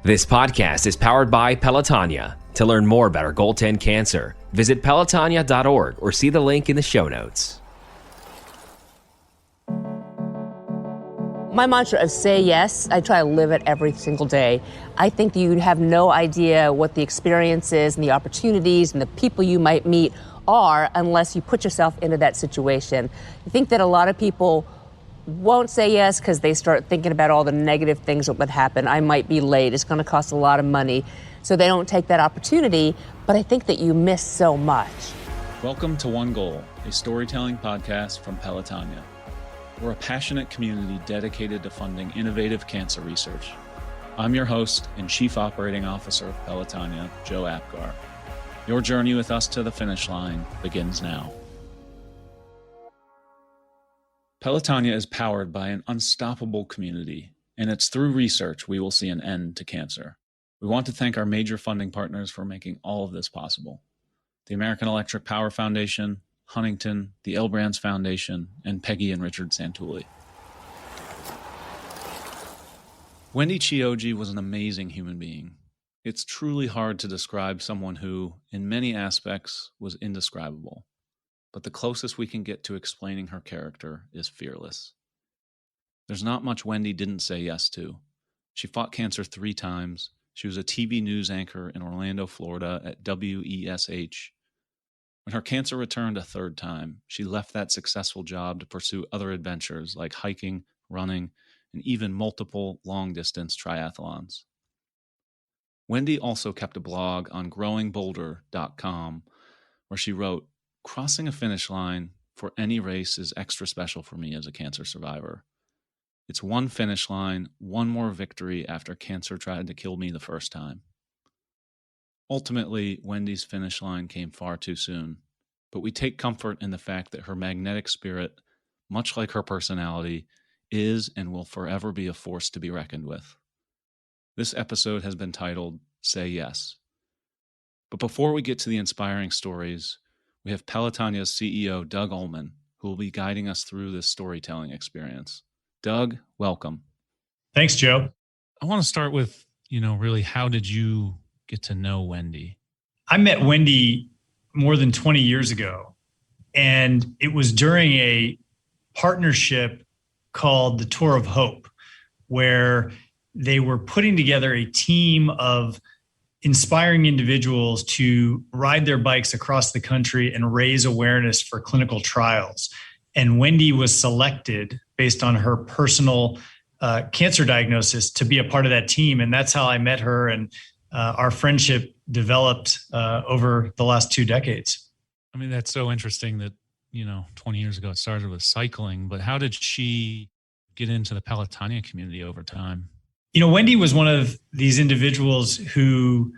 This podcast is powered by Pelotonia. To learn more about our goaltend cancer, visit pelotonia.org or see the link in the show notes. My mantra of say yes, I try to live it every single day. I think you have no idea what the experiences and the opportunities and the people you might meet are unless you put yourself into that situation. I think that a lot of people won't say yes because they start thinking about all the negative things that would happen. I might be late. It's going to cost a lot of money. So they don't take that opportunity. But I think that you miss so much. Welcome to One Goal, a storytelling podcast from Pelotonia. We're a passionate community dedicated to funding innovative cancer research. I'm your host and Chief Operating Officer of Pelotonia, Joe Apgar. Your journey with us to the finish line begins now. Pelotonia is powered by an unstoppable community, and it's through research we will see an end to cancer. We want to thank our major funding partners for making all of this possible: the American Electric Power Foundation, Huntington, the L Brands Foundation, and Peggy and Richard Santulli. Wendy Chioji was an amazing human being. It's truly hard to describe someone who, in many aspects, was indescribable. But the closest we can get to explaining her character is fearless. There's not much Wendy didn't say yes to. She fought cancer 3 times. She was a TV news anchor in Orlando, Florida at WESH. When her cancer returned a 3rd time, she left that successful job to pursue other adventures like hiking, running, and even multiple long-distance triathlons. Wendy also kept a blog on growingbolder.com where she wrote, "Crossing a finish line for any race is extra special for me as a cancer survivor. It's one finish line, one more victory after cancer tried to kill me the first time." Ultimately, Wendy's finish line came far too soon, but we take comfort in the fact that her magnetic spirit, much like her personality, is and will forever be a force to be reckoned with. This episode has been titled Say Yes. But before we get to the inspiring stories, we have Pelotonia's CEO, Doug Ullman, who will be guiding us through this storytelling experience. Doug, welcome. Thanks, Joe. I want to start with, really, how did you get to know Wendy? I met Wendy more than 20 years ago, and it was during a partnership called the Tour of Hope, where they were putting together a team of inspiring individuals to ride their bikes across the country and raise awareness for clinical trials. And Wendy was selected based on her personal cancer diagnosis to be a part of that team. And that's how I met her. And our friendship developed over the last 2 decades. I mean, that's so interesting that, 20 years ago it started with cycling, but how did she get into the Pelotonia community over time? Wendy was one of these individuals who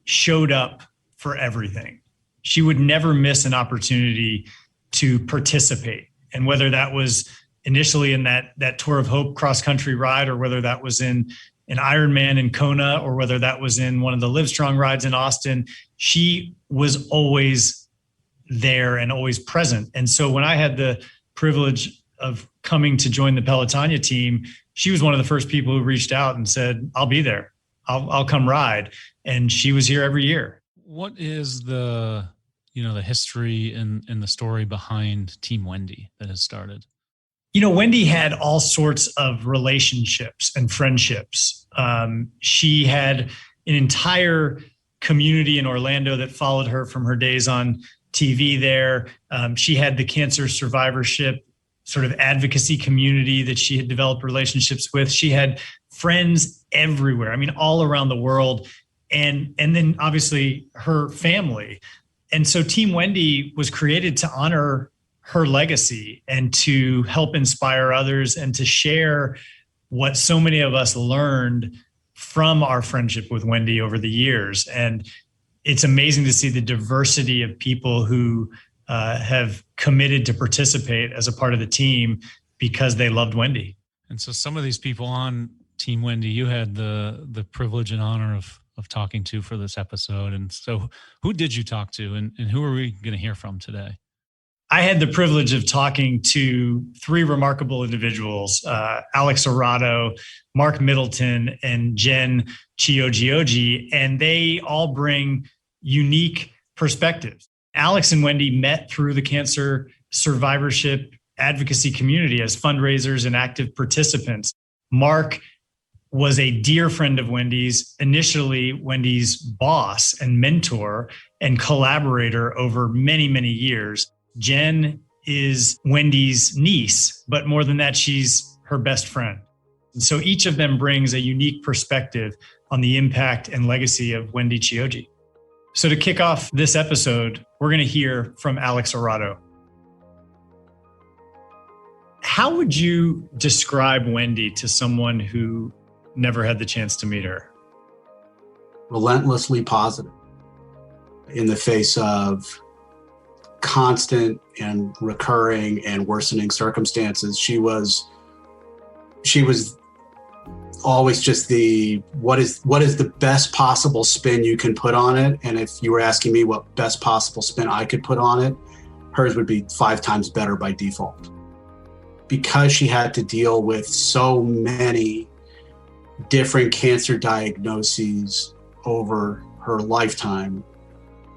showed up for everything. She would never miss an opportunity to participate. And whether that was initially in that Tour of Hope cross-country ride, or whether that was in an Ironman in Kona, or whether that was in one of the Livestrong rides in Austin, she was always there and always present. And so when I had the privilege of coming to join the Pelotonia team, she was one of the first people who reached out and said, "I'll be there. I'll come ride." And she was here every year. What is the history and the story behind Team Wendy that has started? Wendy had all sorts of relationships and friendships. She had an entire community in Orlando that followed her from her days on TV there. She had the cancer survivorship sort of advocacy community that she had developed relationships with. She had friends everywhere. I mean, all around the world. And then obviously her family. And so Team Wendy was created to honor her legacy and to help inspire others and to share what so many of us learned from our friendship with Wendy over the years. And it's amazing to see the diversity of people who have committed to participate as a part of the team because they loved Wendy. And so some of these people on Team Wendy, you had the privilege and honor of talking to for this episode. And so who did you talk to and who are we going to hear from today? I had the privilege of talking to three remarkable individuals, Alex Arado, Mark Middleton, and Jen Chioji, and they all bring unique perspectives. Alex and Wendy met through the cancer survivorship advocacy community as fundraisers and active participants. Mark was a dear friend of Wendy's, initially Wendy's boss and mentor and collaborator over many, many years. Jen is Wendy's niece, but more than that, she's her best friend. And so each of them brings a unique perspective on the impact and legacy of Wendy Chioji. So to kick off this episode, we're going to hear from Alex Arado. How would you describe Wendy to someone who never had the chance to meet her? Relentlessly positive in the face of constant and recurring and worsening circumstances. She was always just what is the best possible spin you can put on it. And if you were asking me what best possible spin I could put on it, hers would be 5 times better by default. Because she had to deal with so many different cancer diagnoses over her lifetime,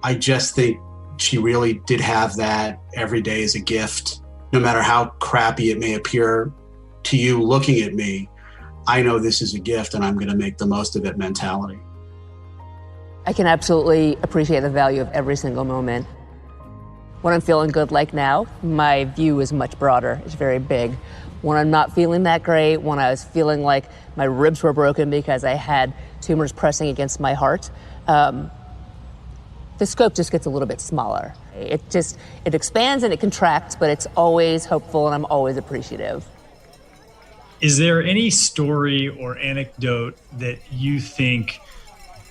I just think she really did have that every day as a gift. No matter how crappy it may appear to you looking at me, I know this is a gift and I'm going to make the most of it mentality. I can absolutely appreciate the value of every single moment. When I'm feeling good like now, my view is much broader. It's very big. When I'm not feeling that great, when I was feeling like my ribs were broken because I had tumors pressing against my heart, the scope just gets a little bit smaller. It expands and it contracts, but it's always hopeful and I'm always appreciative. Is there any story or anecdote that you think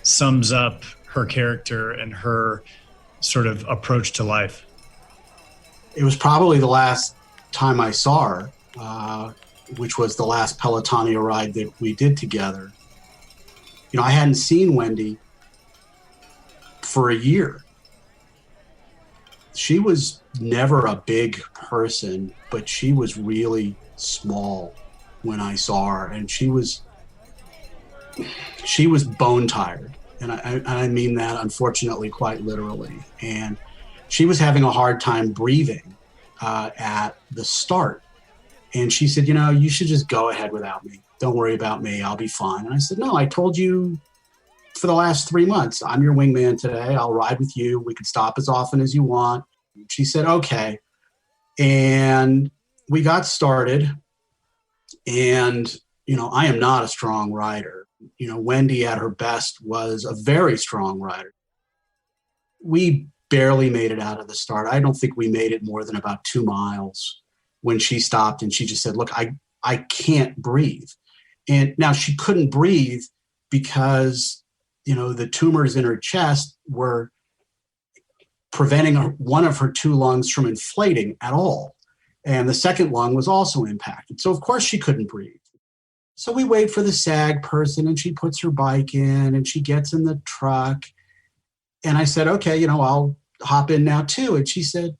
sums up her character and her sort of approach to life? It was probably the last time I saw her, which was the last Pelotonia ride that we did together. You know, I hadn't seen Wendy for a year. She was never a big person, but she was really small when I saw her, and she was bone tired. And I mean that unfortunately quite literally. And she was having a hard time breathing at the start. And she said, you know, you should just go ahead without me. Don't worry about me. I'll be fine. And I said, no, I told you for the last 3 months, I'm your wingman today. I'll ride with you. We can stop as often as you want. She said, okay. And we got started. And, you know, I am not a strong rider. You know, Wendy at her best was a very strong rider. We barely made it out of the start. I don't think we made it more than about 2 miles when she stopped and she just said, look, I can't breathe. And now she couldn't breathe because, you know, the tumors in her chest were preventing one of her 2 lungs from inflating at all. And the second lung was also impacted. So of course she couldn't breathe. So we wait for the SAG person and she puts her bike in and she gets in the truck. And I said, okay, you know, I'll hop in now too. And she said,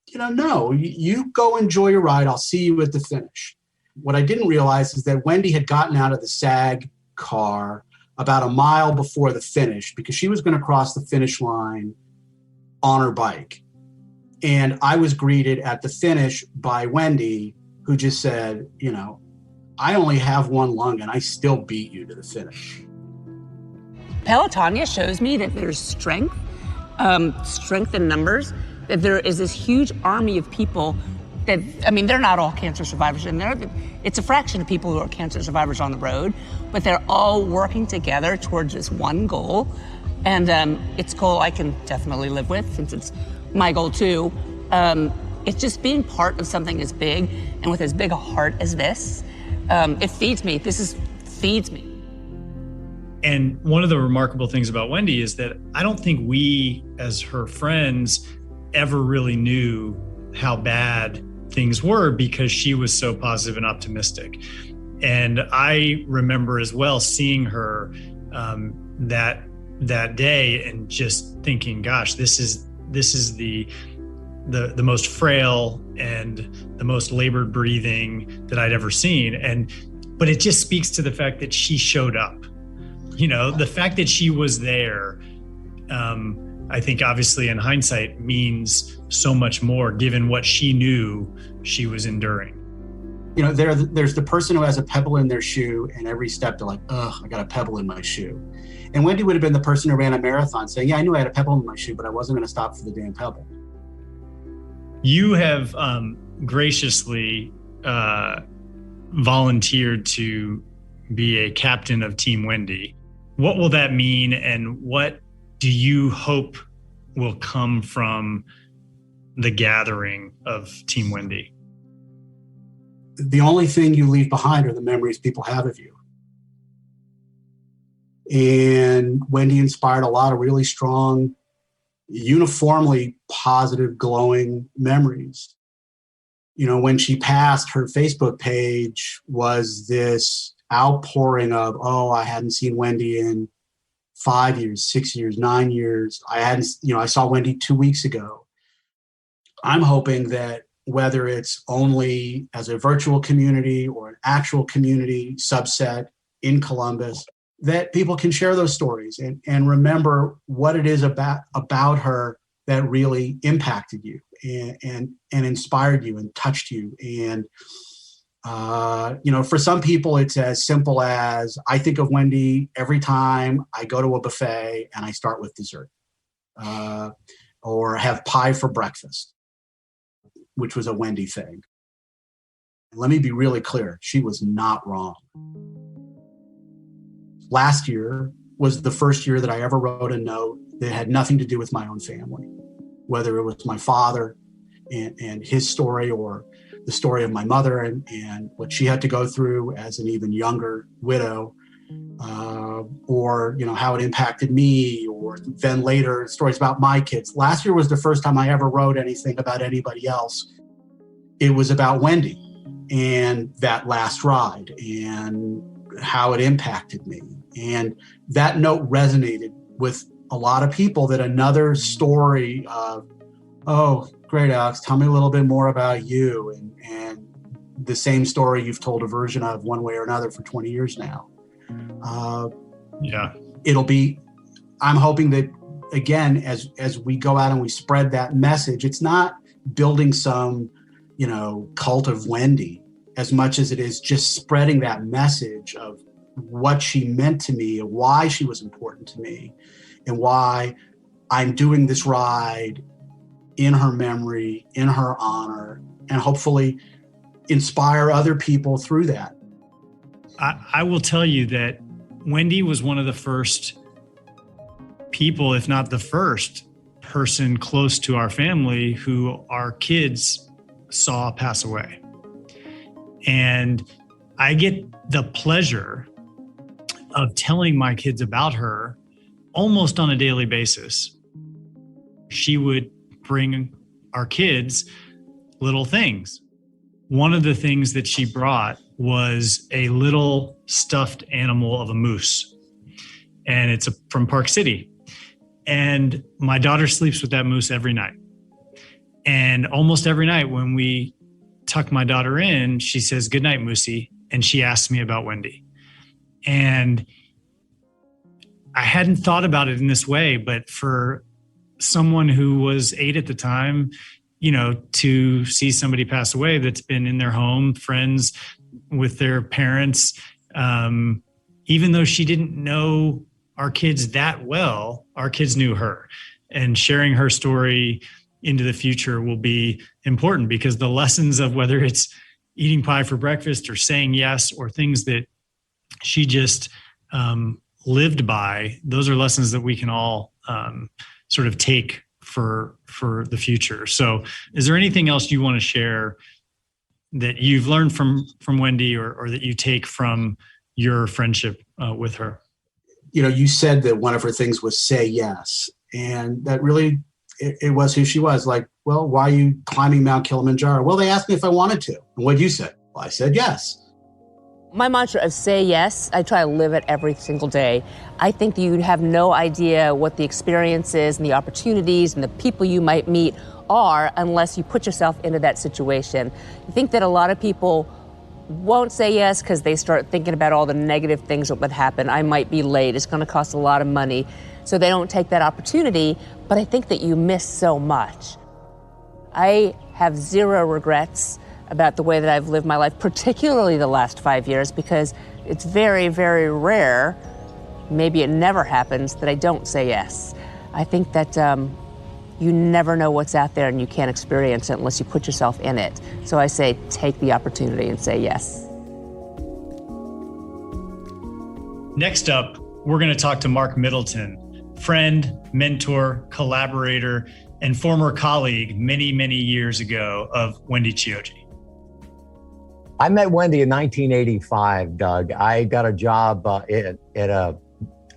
you know, no, you go enjoy your ride. I'll see you at the finish. What I didn't realize is that Wendy had gotten out of the SAG car about a mile before the finish because she was going to cross the finish line on her bike. And I was greeted at the finish by Wendy, who just said, you know, I only have 1 lung and I still beat you to the finish. Pelotonia shows me that there's strength in numbers, that there is this huge army of people that, I mean, they're not all cancer survivors, and it's a fraction of people who are cancer survivors on the road, but they're all working together towards this one goal. And it's a goal I can definitely live with since it's my goal too. It's just being part of something as big and with as big a heart as this. It feeds me. Feeds me. And one of the remarkable things about Wendy is that I don't think we, as her friends, ever really knew how bad things were because she was so positive and optimistic. And I remember as well seeing her that day and just thinking, gosh, this is the the most frail and the most labored breathing that I'd ever seen. But it just speaks to the fact that she showed up. The fact that she was there, I think obviously in hindsight means so much more given what she knew she was enduring. There's the person who has a pebble in their shoe, and every step they're like, ugh, I got a pebble in my shoe. And Wendy would have been the person who ran a marathon saying, yeah, I knew I had a pebble in my shoe, but I wasn't going to stop for the damn pebble. You have graciously volunteered to be a captain of Team Wendy. What will that mean, and what do you hope will come from the gathering of Team Wendy? The only thing you leave behind are the memories people have of you. And Wendy inspired a lot of really strong, uniformly positive, glowing memories. When she passed, her Facebook page was this outpouring of, oh, I hadn't seen Wendy in 5 years, 6 years, 9 years. I saw Wendy 2 weeks ago. I'm hoping that whether it's only as a virtual community or an actual community subset in Columbus, that people can share those stories and remember what it is about her that really impacted you and inspired you and touched you. And, for some people, it's as simple as I think of Wendy every time I go to a buffet and I start with dessert or have pie for breakfast, which was a Wendy thing. Let me be really clear. She was not wrong. Last year was the first year that I ever wrote a note that had nothing to do with my own family, whether it was my father and his story or the story of my mother and what she had to go through as an even younger widow, or how it impacted me, or then later stories about my kids. Last year was the first time I ever wrote anything about anybody else. It was about Wendy and that last ride and how it impacted me. And that note resonated with a lot of people, that another story of, oh, great, Alex, tell me a little bit more about you. And the same story you've told a version of one way or another for 20 years now. I'm hoping that, again, as we go out and we spread that message, it's not building some, cult of Wendy as much as it is just spreading that message of what she meant to me and why she was important to me and why I'm doing this ride in her memory, in her honor, and hopefully inspire other people through that. I will tell you that Wendy was one of the first people, if not the first person close to our family who our kids saw pass away. And I get the pleasure of telling my kids about her almost on a daily basis. She would bring our kids little things. One of the things that she brought was a little stuffed animal of a moose. And it's from Park City. And my daughter sleeps with that moose every night. And almost every night when we tuck my daughter in, she says, "Good night, Moosey." And she asks me about Wendy. And I hadn't thought about it in this way, but for someone who was 8 at the time, to see somebody pass away that's been in their home, friends with their parents, even though she didn't know our kids that well, our kids knew her. And sharing her story into the future will be important, because the lessons of whether it's eating pie for breakfast or saying yes or things that she just lived by, those are lessons that we can all sort of take for the future. So is there anything else you want to share that you've learned from Wendy or that you take from your friendship with her? You said that one of her things was say yes. And that really, it was who she was. Like, well, why are you climbing Mount Kilimanjaro? Well, they asked me if I wanted to. And what'd you say? Well, I said yes. My mantra of say yes, I try to live it every single day. I think that you have no idea what the experiences and the opportunities and the people you might meet are unless you put yourself into that situation. I think that a lot of people won't say yes because they start thinking about all the negative things that would happen. I might be late. It's going to cost a lot of money. So they don't take that opportunity. But I think that you miss so much. I have zero regrets about the way that I've lived my life, particularly the last 5 years, because it's very, very rare, maybe it never happens, that I don't say yes. I think that you never know what's out there and you can't experience it unless you put yourself in it. So I say, take the opportunity and say yes. Next up, we're going to talk to Mark Middleton, friend, mentor, collaborator, and former colleague many, many years ago of Wendy Chioji. I met Wendy in 1985, Doug. I got a job at a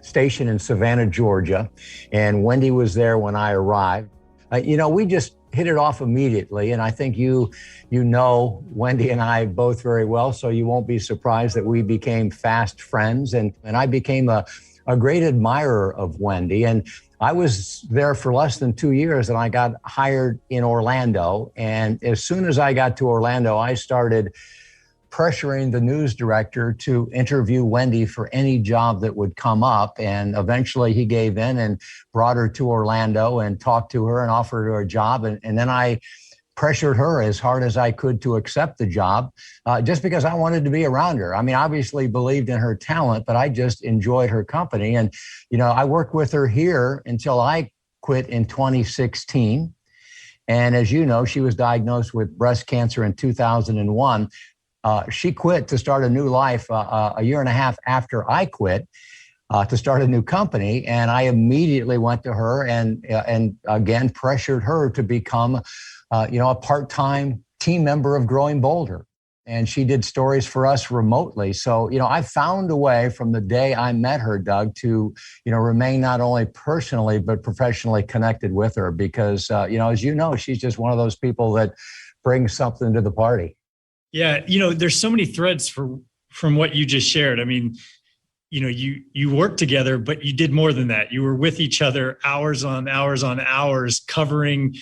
station in Savannah, Georgia, and Wendy was there when I arrived. We just hit it off immediately, and I think you know Wendy and I both very well, so you won't be surprised that we became fast friends, and I became a great admirer of Wendy. And I was there for less than 2 years, and I got hired in Orlando. And as soon as I got to Orlando, I started pressuring the news director to interview Wendy for any job that would come up. And eventually he gave in and brought her to Orlando and talked to her and offered her a job. And then I pressured her as hard as I could to accept the job, just because I wanted to be around her. I mean, obviously believed in her talent, but I just enjoyed her company. And, I worked with her here until I quit in 2016. And as you know, she was diagnosed with breast cancer in 2001. She quit to start a new life a year and a half after I quit to start a new company. And I immediately went to her and again pressured her to become a part-time team member of Growing Bolder. And she did stories for us remotely. So, I found a way from the day I met her, Doug, to, remain not only personally, but professionally connected with her because, as you know, she's just one of those people that brings something to the party. Yeah, there's so many threads from what you just shared. I mean, you worked together, but you did more than that. You were with each other hours on hours, covering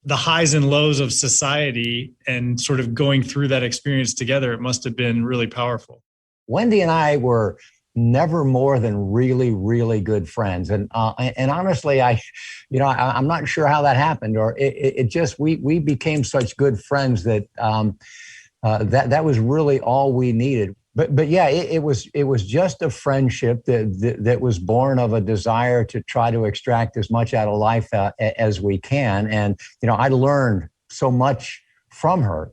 the highs and lows of society and sort of going through that experience together. It must have been really powerful. Wendy and I were never more than really, really good friends. And honestly, I'm not sure how that happened, or it just, we became such good friends that, that was really all we needed. But yeah, it was just a friendship that was born of a desire to try to extract as much out of life as we can. And, I learned so much from her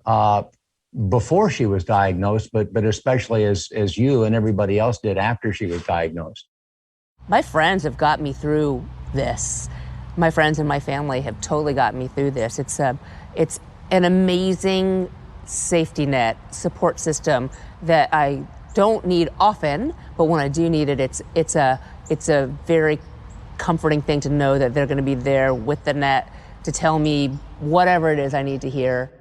before she was diagnosed, but especially as you and everybody else did after she was diagnosed. My friends have got me through this. My friends and my family have totally got me through this. It's an amazing safety net support system that I don't need often, but when I do need it, it's a very comforting thing to know that they're going to be there with the net to tell me whatever it is I need to hear.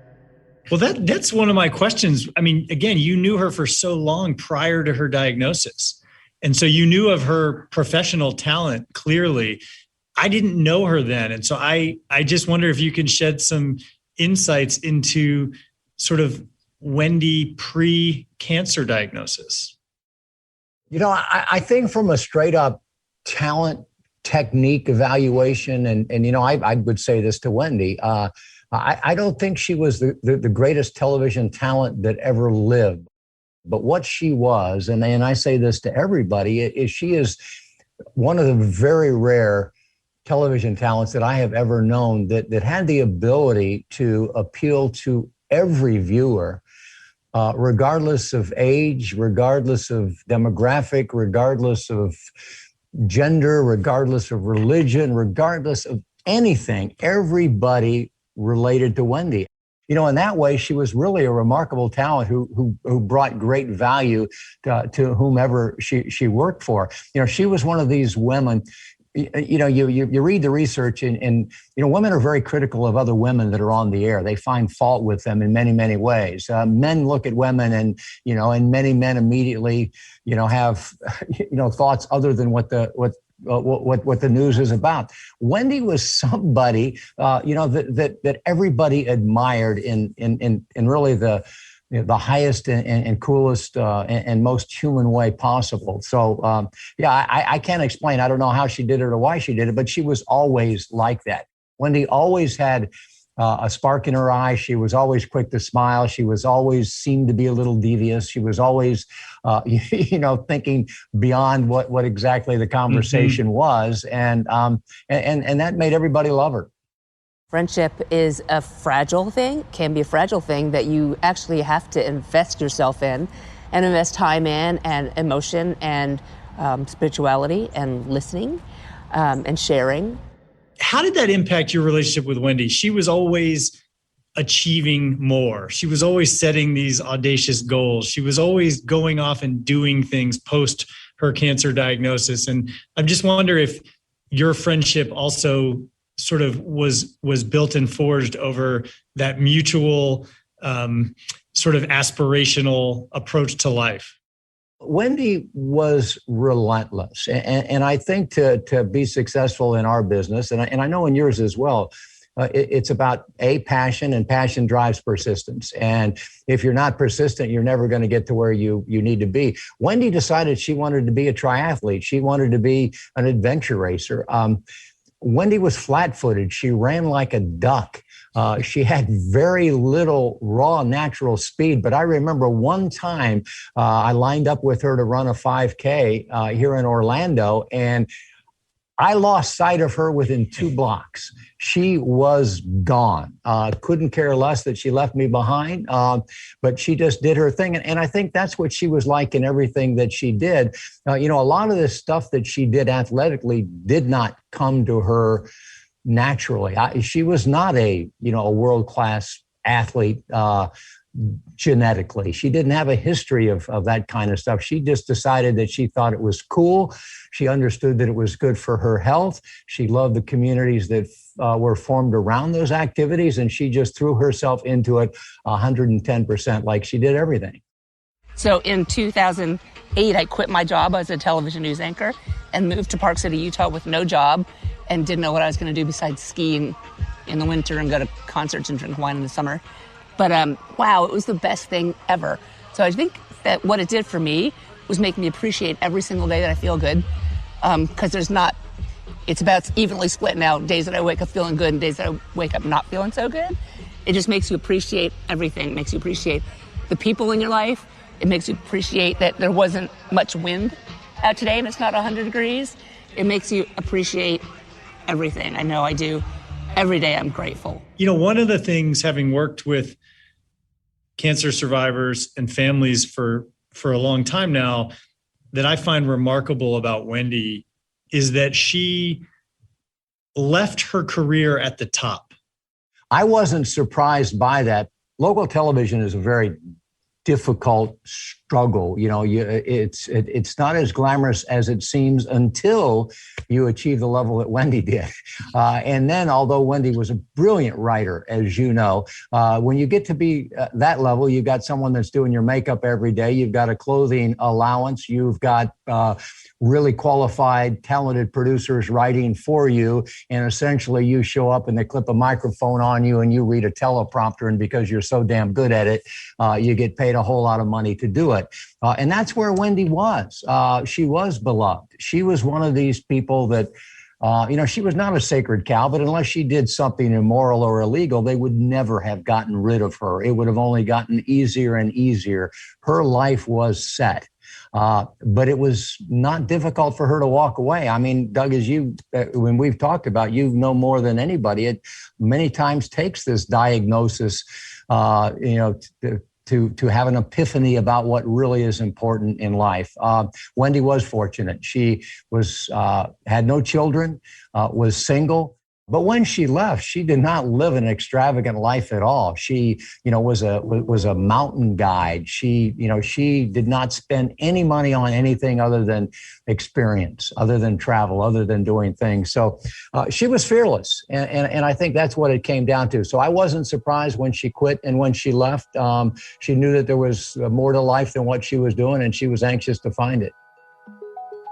Well, that's one of my questions. I mean, again, you knew her for so long prior to her diagnosis. And so you knew of her professional talent clearly. I didn't know her then. And so I just wonder if you can shed some insights into sort of Wendy pre-cancer diagnosis. I think from a straight up talent technique evaluation, and I would say this to Wendy, I don't think she was the greatest television talent that ever lived. But what she was, and I say this to everybody, is she is one of the very rare television talents that I have ever known that had the ability to appeal to every viewer, regardless of age, regardless of demographic, regardless of gender, regardless of religion, regardless of anything. Everybody related to Wendy. In that way, she was really a remarkable talent who brought great value to whomever she worked for. She was one of these women. you read the research and women are very critical of other women that are on the air. They find fault with them in many, many ways. Men look at women and many men immediately, have, thoughts other than what the news is about. Wendy was somebody, that everybody admired in really the highest and coolest and most human way possible. So, I can't explain. I don't know how she did it or why she did it, but she was always like that. Wendy always had a spark in her eye. She was always quick to smile. She was always seemed to be a little devious. She was always, thinking beyond what exactly the conversation was. And that made everybody love her. Friendship is a fragile thing, can be a fragile thing that you actually have to invest yourself in and invest time in and emotion and spirituality and listening and sharing. How did that impact your relationship with Wendy? She was always achieving more. She was always setting these audacious goals. She was always going off and doing things post her cancer diagnosis. And I just wonder if your friendship also sort of was built and forged over that mutual sort of aspirational approach to life. Wendy was relentless. And I think to be successful in our business, and I know in yours as well, it's about passion, and passion drives persistence. And if you're not persistent, you're never going to get to where you need to be. Wendy decided she wanted to be a triathlete. She wanted to be an adventure racer. Wendy was flat-footed. She ran like a duck. She had very little raw natural speed, but I remember one time I lined up with her to run a 5K here in Orlando, and I lost sight of her within 2 blocks. She was gone. Couldn't care less that she left me behind, but she just did her thing. And I think that's what she was like in everything that she did. A lot of this stuff that she did athletically did not come to her naturally. She was not a world-class athlete genetically. She didn't have a history of that kind of stuff. She just decided that she thought it was cool. She understood that it was good for her health. She loved the communities that were formed around those activities, and she just threw herself into it 110%, like she did everything. So in 2008, I quit my job as a television news anchor and moved to Park City, Utah with no job and didn't know what I was going to do besides skiing in the winter and go to concerts and drink wine in the summer. But wow, it was the best thing ever. So I think that what it did for me was make me appreciate every single day that I feel good, because it's about evenly split now, days that I wake up feeling good and days that I wake up not feeling so good. It just makes you appreciate everything. It makes you appreciate the people in your life. It makes you appreciate that there wasn't much wind out today and it's not 100 degrees. It makes you appreciate everything. I know I do. Every day I'm grateful. One of the things, having worked with cancer survivors and families for a long time now, that I find remarkable about Wendy is that she left her career at the top. I wasn't surprised by that. Local television is a very difficult struggle. It's not as glamorous as it seems until you achieve the level that Wendy did. And then, although Wendy was a brilliant writer, as you know, when you get to be that level, you've got someone that's doing your makeup every day. You've got a clothing allowance. You've got really qualified, talented producers writing for you. And essentially you show up and they clip a microphone on you and you read a teleprompter. And because you're so damn good at it, you get paid a whole lot of money to do it. And that's where Wendy was. She was beloved. She was one of these people that, she was not a sacred cow, but unless she did something immoral or illegal, they would never have gotten rid of her. It would have only gotten easier and easier. Her life was set. But it was not difficult for her to walk away. I mean, Doug, as when we've talked about, you know more than anybody, it many times takes this diagnosis, to have an epiphany about what really is important in life. Wendy was fortunate. She was had no children, was single, But when she left, she did not live an extravagant life at all. She, was a mountain guide. She did not spend any money on anything other than experience, other than travel, other than doing things. So she was fearless. And I think that's what it came down to. So I wasn't surprised when she quit and when she left. She knew that there was more to life than what she was doing, and she was anxious to find it.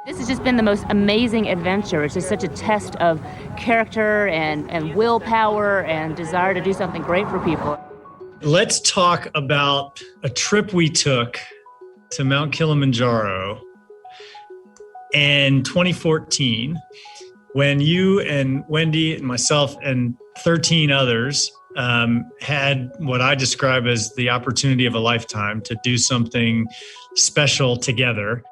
This has just been the most amazing adventure. It's just such a test of character and willpower and desire to do something great for people. Let's talk about a trip we took to Mount Kilimanjaro in 2014 when you and Wendy and myself and 13 others had what I describe as the opportunity of a lifetime to do something special together.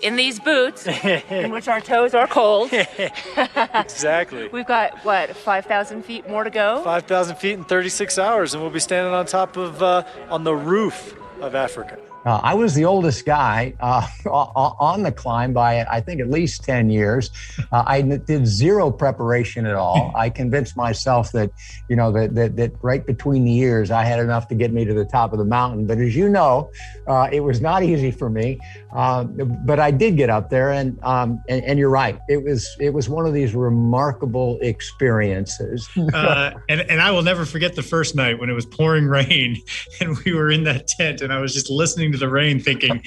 In these boots, in which our toes are cold. Exactly. We've got, 5,000 feet more to go? 5,000 feet in 36 hours, and we'll be standing on top of, on the roof of Africa. I was the oldest guy on the climb by, I think, at least 10 years. I did zero preparation at all. I convinced myself that, that right between the ears, I had enough to get me to the top of the mountain. But as you know, it was not easy for me. But I did get up there, and you're right. It was one of these remarkable experiences. And I will never forget the first night when it was pouring rain, and we were in that tent, and I was just listening to the rain thinking,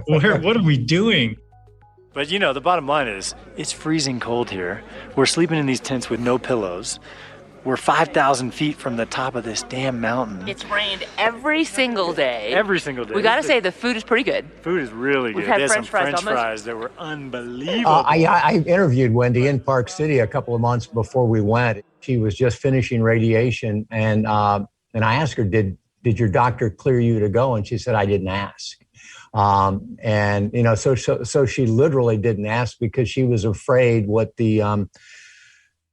what are we doing? But the bottom line is it's freezing cold here. We're sleeping in these tents with no pillows. We're 5,000 feet from the top of this damn mountain. It's rained every single day. Every single day. We got to say the food is pretty good. Food is really good. We've had They had French some fries French fries that were unbelievable. I interviewed Wendy in Park City a couple of months before we went. She was just finishing radiation, and I asked her, did your doctor clear you to go? And she said, I didn't ask. So she literally didn't ask because she was afraid what the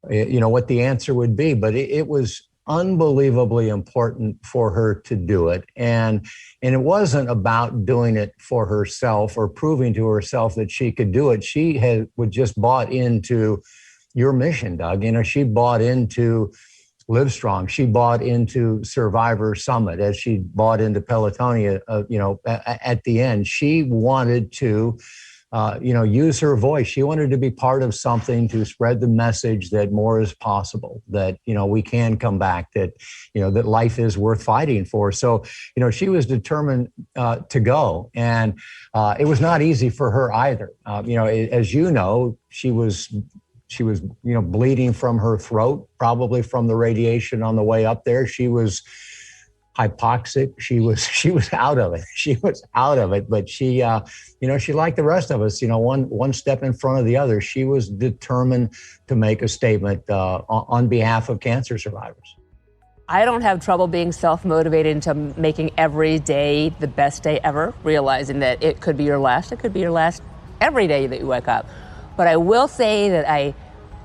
answer would be. But it was unbelievably important for her to do it. And it wasn't about doing it for herself or proving to herself that she could do it. She would just bought into your mission, Doug. She bought into Live Strong. She bought into Survivor Summit as she bought into Pelotonia, at the end. She wanted to, use her voice. She wanted to be part of something to spread the message that more is possible, that, we can come back, that, that life is worth fighting for. So, she was determined to go. And it was not easy for her either. As you know, she was bleeding from her throat, probably from the radiation on the way up there. She was hypoxic. She was out of it. She was out of it. But she, she, like the rest of us, one step in front of the other. She was determined to make a statement on behalf of cancer survivors. I don't have trouble being self-motivated into making every day the best day ever, realizing that it could be your last. It could be your last every day that you wake up. But I will say that I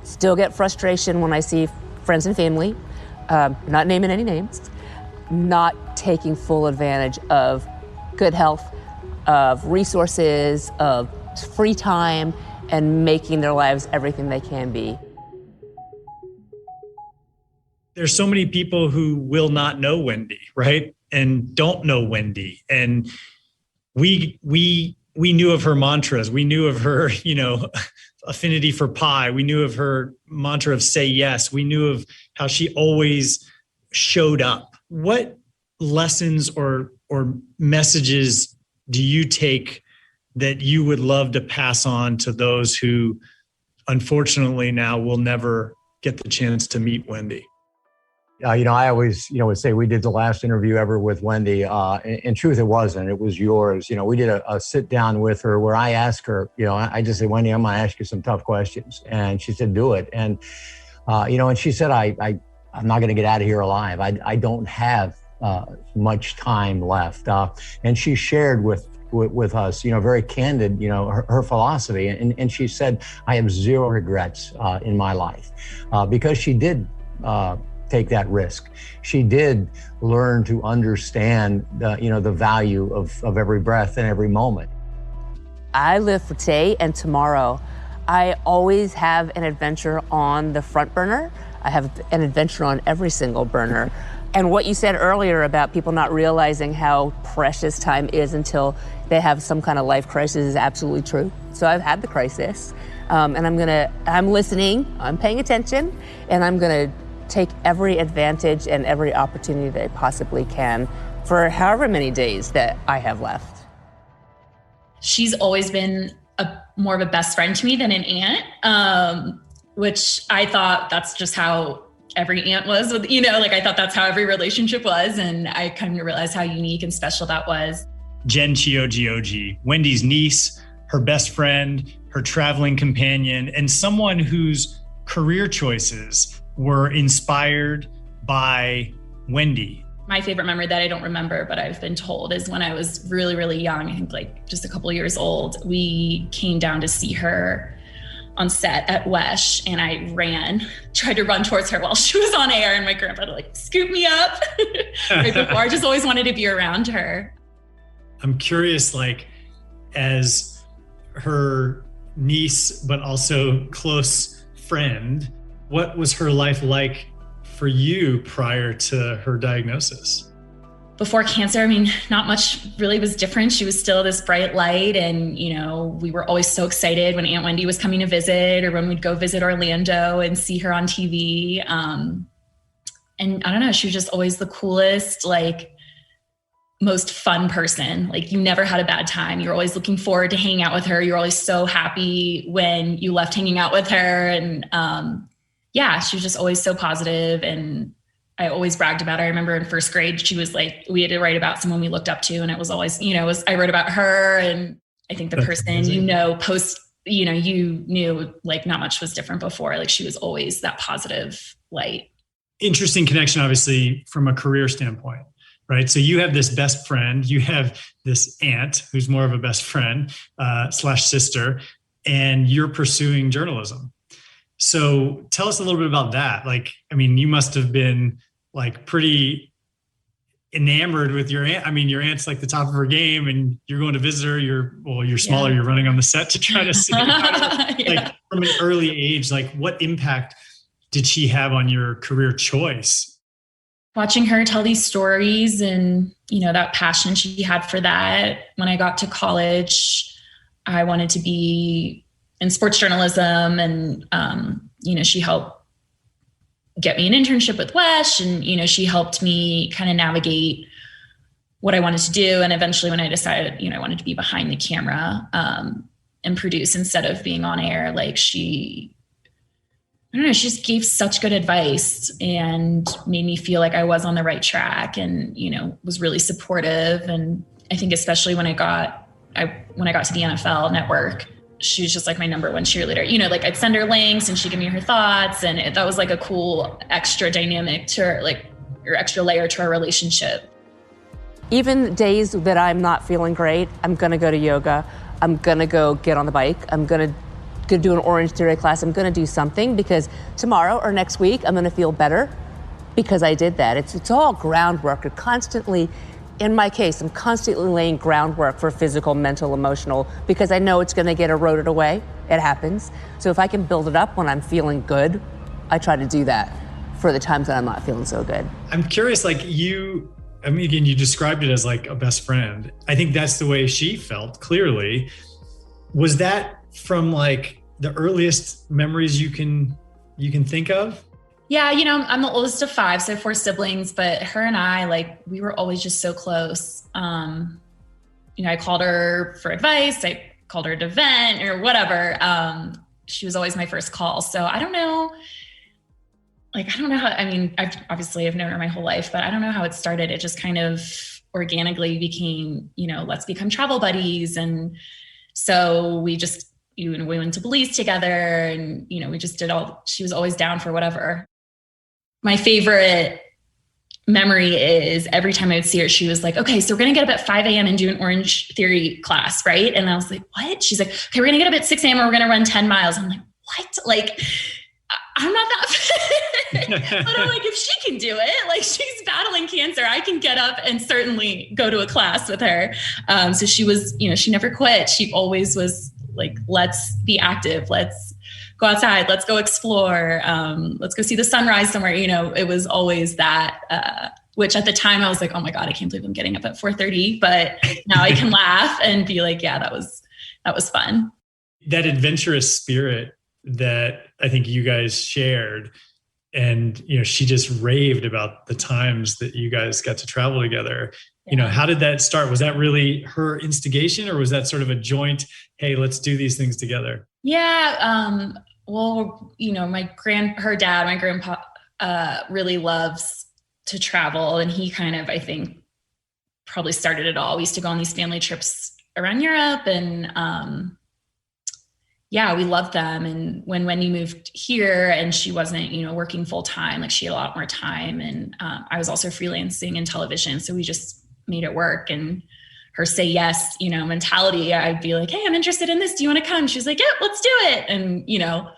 still get frustration when I see friends and family, not naming any names, not taking full advantage of good health, of resources, of free time, and making their lives everything they can be. There's so many people who will not know Wendy, right? And don't know Wendy. And we knew of her mantras. We knew of her, affinity for pie. We knew of her mantra of say yes. We knew of how she always showed up. What lessons or messages do you take that you would love to pass on to those who unfortunately now will never get the chance to meet Wendy? I always, would say we did the last interview ever with Wendy. In truth, it wasn't. It was yours. We did a sit down with her where I asked her, I just said, Wendy, I'm going to ask you some tough questions. And she said, do it. And, and she said, I'm not going to get out of here alive. I don't have much time left. And she shared with us, very candid, her philosophy. And she said, I have zero regrets in my life because she did take that risk. She did learn to understand the value of every breath and every moment. I live for today and tomorrow. I always have an adventure on the front burner. I have an adventure on every single burner. And what you said earlier about people not realizing how precious time is until they have some kind of life crisis is absolutely true. So I've had the crisis, and I'm listening, I'm paying attention, and I'm gonna take every advantage and every opportunity that I possibly can for however many days that I have left. She's always been more of a best friend to me than an aunt, which I thought that's just how every aunt was with, I thought that's how every relationship was. And I kind of realized how unique and special that was. Jen Chioji, Wendy's niece, her best friend, her traveling companion, and someone whose career choices were inspired by Wendy. My favorite memory that I don't remember, but I've been told, is when I was really, really young, I think like just a couple years old, we came down to see her on set at WESH, and I tried to run towards her while she was on air, and my grandpa like scoop me up right before. I just always wanted to be around her. I'm curious, like, as her niece, but also close friend, what was her life like for you prior to her diagnosis? Before cancer, not much really was different. She was still this bright light, and, we were always so excited when Aunt Wendy was coming to visit, or when we'd go visit Orlando and see her on TV. And I don't know, she was just always the coolest, most fun person. You never had a bad time. You're always looking forward to hanging out with her. You're always so happy when you left hanging out with her. And she was just always so positive, and I always bragged about her. I remember in first grade, she was we had to write about someone we looked up to, and it was always, I wrote about her. And I think the person, you knew not much was different before. She was always that positive light. Interesting connection, obviously, from a career standpoint, right? So you have this best friend, you have this aunt who's more of a best friend / sister, and you're pursuing journalism. So tell us a little bit about that. You must have been pretty enamored with your aunt. Your aunt's the top of her game, and you're going to visit her. You're smaller. Yeah. You're running on the set to try to see her. From an early age, what impact did she have on your career choice? Watching her tell these stories and, that passion she had for that. When I got to college, I wanted to be in sports journalism, and, she helped get me an internship with WESH, and, she helped me kind of navigate what I wanted to do. And eventually when I decided, I wanted to be behind the camera, and produce instead of being on air, she just gave such good advice and made me feel like I was on the right track, and, was really supportive. And I think especially when I got to the NFL Network, she was just my number one cheerleader. I'd send her links and she'd give me her thoughts, and that was a cool extra dynamic to or extra layer to our relationship. Even days that I'm not feeling great, I'm gonna go to yoga. I'm gonna go get on the bike. I'm gonna do an Orange Theory class. I'm gonna do something, because tomorrow or next week I'm gonna feel better because I did that. It's all groundwork. In my case, I'm constantly laying groundwork for physical, mental, emotional, because I know it's going to get eroded away. It happens. So if I can build it up when I'm feeling good, I try to do that for the times that I'm not feeling so good. I'm curious, you described it as a best friend. I think that's the way she felt, clearly. Was that from the earliest memories you can think of? Yeah, I'm the oldest of 5, so 4 siblings, but her and I, we were always just so close. I called her for advice. I called her to vent or whatever. She was always my first call. So I don't know. I've known her my whole life, but I don't know how it started. It just kind of organically became, let's become travel buddies. And so we went to Belize together, and, we just she was always down for whatever. My favorite memory is every time I would see her, she was like, okay, so we're going to get up at 5 a.m. and do an Orange Theory class, right? And I was like, what? She's like, okay, we're going to get up at 6 a.m. and we're going to run 10 miles. I'm like, what? I'm not that fit. But I'm if she can do it, she's battling cancer, I can get up and certainly go to a class with her. So she was, she never quit. She always was like, let's be active. Let's go outside. Let's go explore. Let's go see the sunrise somewhere. You know, it was always that, which at the time I was like, oh my God, I can't believe I'm getting up at 4:30. But now I can laugh and be like, yeah, that was fun. That adventurous spirit that I think you guys shared, and, you know, she just raved about the times that you guys got to travel together. Yeah. You know, how did that start? Was that really her instigation, or was that sort of a joint, hey, let's do these things together? Yeah. Well, you know, my grandpa, really loves to travel, and he kind of, I think, probably started it all. We used to go on these family trips around Europe, and yeah, we loved them. And when Wendy moved here and she wasn't, you know, working full time, like she had a lot more time, and I was also freelancing in television, so we just made it work. And her say yes, you know, mentality, I'd be like, hey, I'm interested in this. Do you want to come? She's like, yeah, let's do it. And, you know,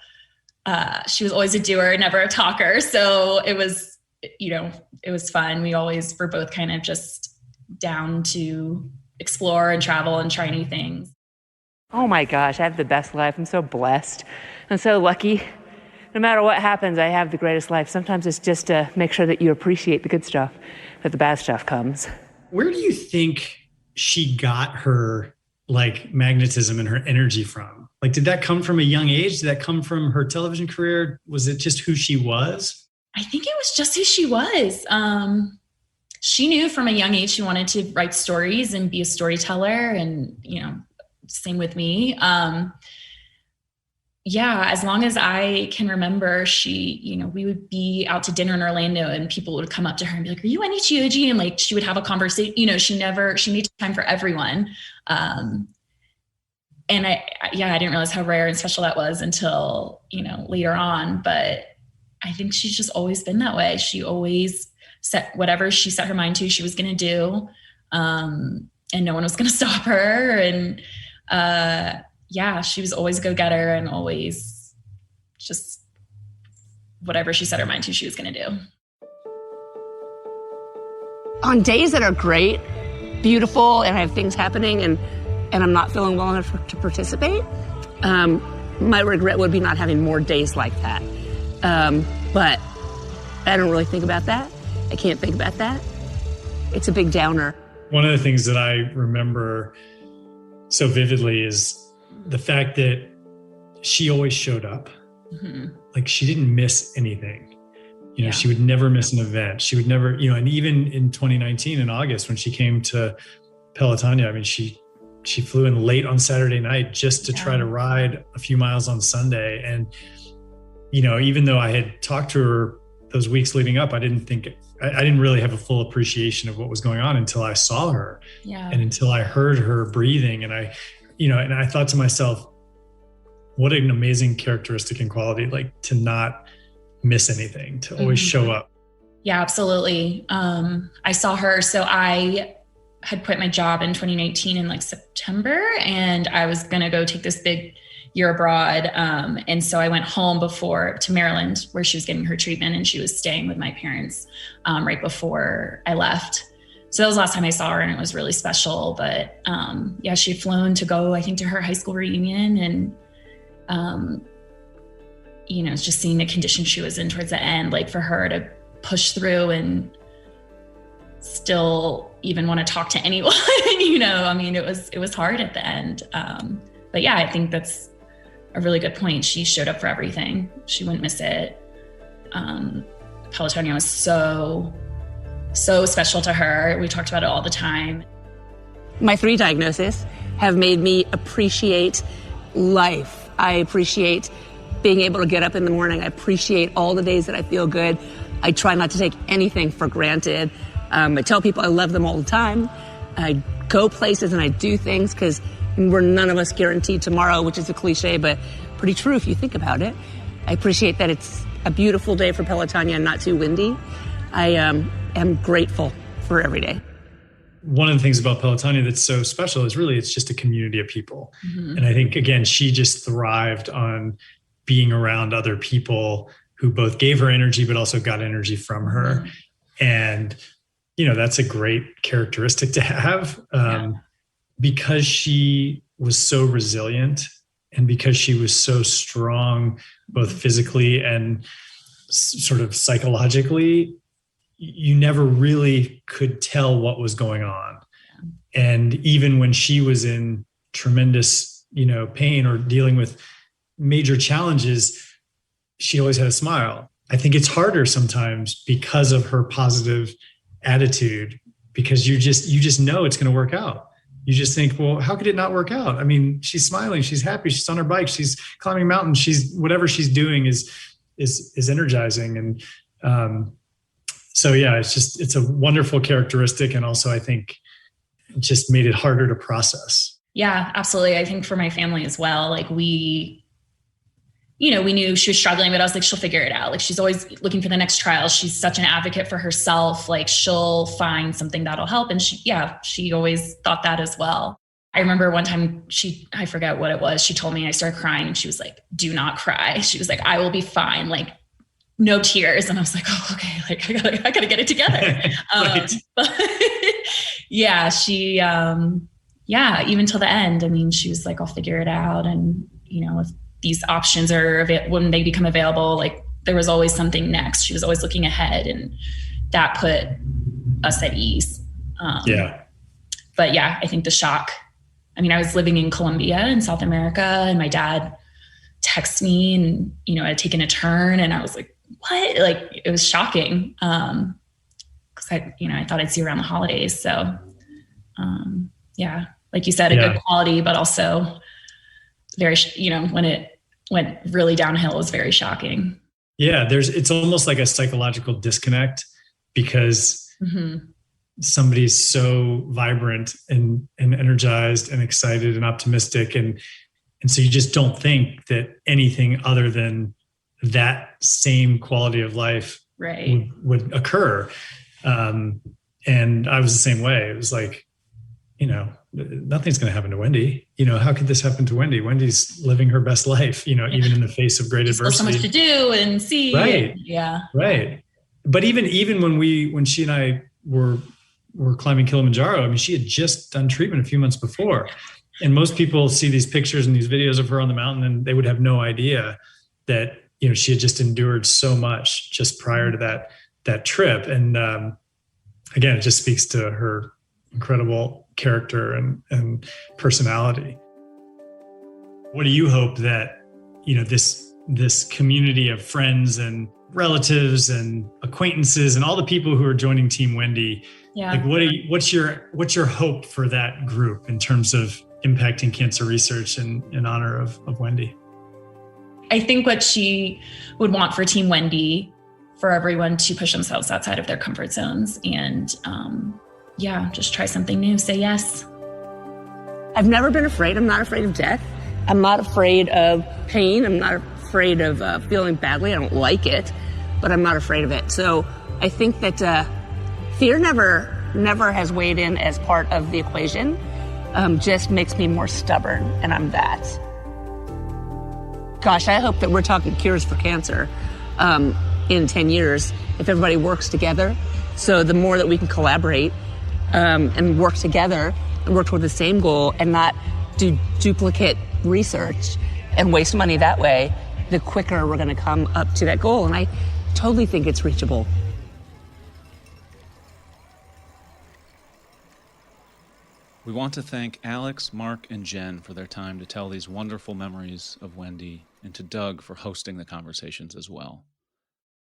she was always a doer, never a talker. So it was, you know, it was fun. We always were both kind of just down to explore and travel and try new things. Oh my gosh, I have the best life. I'm so blessed. I'm so lucky. No matter what happens, I have the greatest life. Sometimes it's just to make sure that you appreciate the good stuff, that the bad stuff comes. Where do you think she got her like magnetism and her energy from? Like, did that come from a young age? Did that come from her television career? Was it just who she was? I think it was just who she was. She knew from a young age she wanted to write stories and be a storyteller, and, you know, same with me. Yeah, as long as I can remember, she, you know, we would be out to dinner in Orlando and people would come up to her and be like, are you Wendy Chioji? And like, she would have a conversation, you know, she made time for everyone. And I didn't realize how rare and special that was until, you know, later on. But I think she's just always been that way. She always set whatever she set her mind to, she was going to do. And no one was going to stop her. And, she was always a go-getter and always just whatever she set her mind to, she was going to do. On days that are great, beautiful, and I have things happening and I'm not feeling well enough to participate, my regret would be not having more days like that. But I don't really think about that. I can't think about that. It's a big downer. One of the things that I remember so vividly is the fact that she always showed up. Mm-hmm. Like, she didn't miss anything. You know, she would never miss an event. She would never, you know, and even in 2019 in August, when she came to Pelotonia, I mean, she flew in late on Saturday night just to try to ride a few miles on Sunday. And, you know, even though I had talked to her those weeks leading up, I didn't really have a full appreciation of what was going on until I saw her and until I heard her breathing. And I thought to myself, what an amazing characteristic and quality, like to not miss anything, to always show up. Yeah, absolutely. I saw her. So I had quit my job in 2019 in like September, and I was going to go take this big year abroad. And so I went home to Maryland, where she was getting her treatment, and she was staying with my parents right before I left. So that was the last time I saw her, and it was really special. But she had flown to go, I think, to her high school reunion, and just seeing the condition she was in towards the end, like for her to push through and still even want to talk to anyone, I mean, it was hard at the end. But yeah, I think that's a really good point. She showed up for everything. She wouldn't miss it. Pelotonia was so special to her. We talked about it all the time. My 3 diagnoses have made me appreciate life. I appreciate being able to get up in the morning. I appreciate all the days that I feel good. I try not to take anything for granted. I tell people I love them all the time. I go places and I do things because we're none of us guaranteed tomorrow, which is a cliche, but pretty true if you think about it. I appreciate that it's a beautiful day for Pelotonia and not too windy. I am grateful for every day. One of the things about Pelotonia that's so special is really it's just a community of people. Mm-hmm. And I think, again, she just thrived on being around other people who both gave her energy but also got energy from her. Mm-hmm. And, that's a great characteristic to have because she was so resilient And because she was so strong, both physically and sort of psychologically, you never really could tell what was going on. And even when she was in tremendous, pain or dealing with major challenges, she always had a smile. I think it's harder sometimes because of her positive attitude, because you just know it's going to work out. You just think, well, how could it not work out? I mean, she's smiling, she's happy, she's on her bike, she's climbing mountains, whatever she's doing is energizing. And so yeah, it's a wonderful characteristic. And also I think it just made it harder to process. Yeah, absolutely. I think for my family as well, like we knew she was struggling, but I was like, she'll figure it out. Like she's always looking for the next trial. She's such an advocate for herself. Like she'll find something that'll help. And she always thought that as well. I remember one time I forget what it was. She told me, and I started crying, and she was like, do not cry. She was like, I will be fine. Like no tears. And I was like, oh, okay. Like I gotta get it together. But yeah, she, even till the end, I mean, she was like, I'll figure it out. And, if these options when they become available, like there was always something next. She was always looking ahead, and that put us at ease. But yeah, I think the shock, I mean, I was living in Colombia in South America, and my dad texted me, and, I had taken a turn, and I was like, what? Like, it was shocking. Cause I thought I'd see her around the holidays. So, yeah, like you said, a good quality, but also very, when it went really downhill, it was very shocking. Yeah. It's almost like a psychological disconnect because somebody's so vibrant and energized and excited and optimistic. And so you just don't think that anything other than that same quality of life would occur. And I was the same way. It was like, nothing's going to happen to Wendy. How could this happen to Wendy? Wendy's living her best life, even in the face of great adversity. So much to do and see. Right. Yeah. Right. But even when she and I were climbing Kilimanjaro, I mean, she had just done treatment a few months before. And most people see these pictures and these videos of her on the mountain, and they would have no idea that, she had just endured so much just prior to that trip. And again, it just speaks to her incredible character and personality. What do you hope that, this community of friends and relatives and acquaintances and all the people who are joining Team Wendy, like what's your hope for that group in terms of impacting cancer research in honor of Wendy? I think what she would want for Team Wendy, for everyone to push themselves outside of their comfort zones and, just try something new. Say yes. I've never been afraid. I'm not afraid of death. I'm not afraid of pain. I'm not afraid of feeling badly. I don't like it, but I'm not afraid of it. So I think that fear never has weighed in as part of the equation. Just makes me more stubborn, and I'm that. Gosh, I hope that we're talking cures for cancer in 10 years if everybody works together. So the more that we can collaborate and work together and work toward the same goal and not do duplicate research and waste money that way, the quicker we're going to come up to that goal. And I totally think it's reachable. We want to thank Alex, Mark, and Jen for their time to tell these wonderful memories of Wendy, and to Doug for hosting the conversations as well.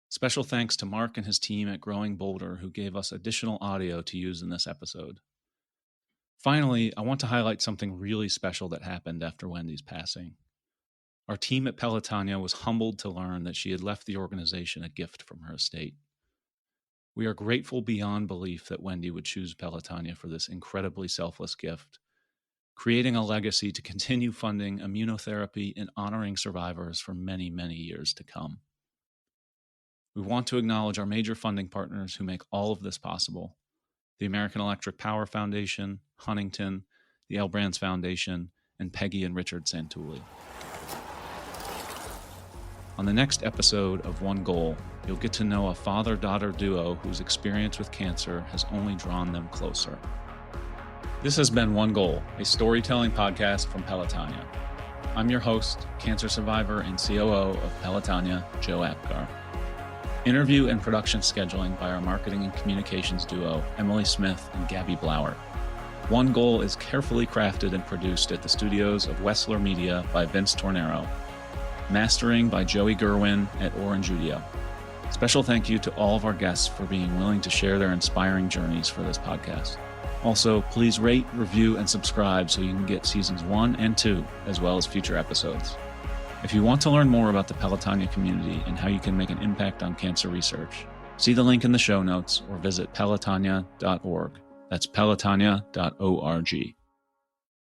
Special thanks to Mark and his team at Growing Boulder, who gave us additional audio to use in this episode. Finally, I want to highlight something really special that happened after Wendy's passing. Our team at Pelotonia was humbled to learn that she had left the organization a gift from her estate. We are grateful beyond belief that Wendy would choose Pelotonia for this incredibly selfless gift, creating a legacy to continue funding immunotherapy and honoring survivors for many, many years to come. We want to acknowledge our major funding partners who make all of this possible: the American Electric Power Foundation, Huntington, the L. Brands Foundation, and Peggy and Richard Santulli. On the next episode of One Goal, you'll get to know a father-daughter duo whose experience with cancer has only drawn them closer. This has been One Goal, a storytelling podcast from Pelotonia. I'm your host, cancer survivor and COO of Pelotonia, Joe Apgar. Interview and production scheduling by our marketing and communications duo, Emily Smith and Gabby Blauer. One Goal is carefully crafted and produced at the studios of Wessler Media by Vince Tornero. Mastering by Joey Gerwin at Orange Judio. Special thank you to all of our guests for being willing to share their inspiring journeys for this podcast. Also, please rate, review, and subscribe so you can get seasons 1 and 2, as well as future episodes. If you want to learn more about the Pelotonia community and how you can make an impact on cancer research, see the link in the show notes or visit pelotonia.org. That's pelotonia.org.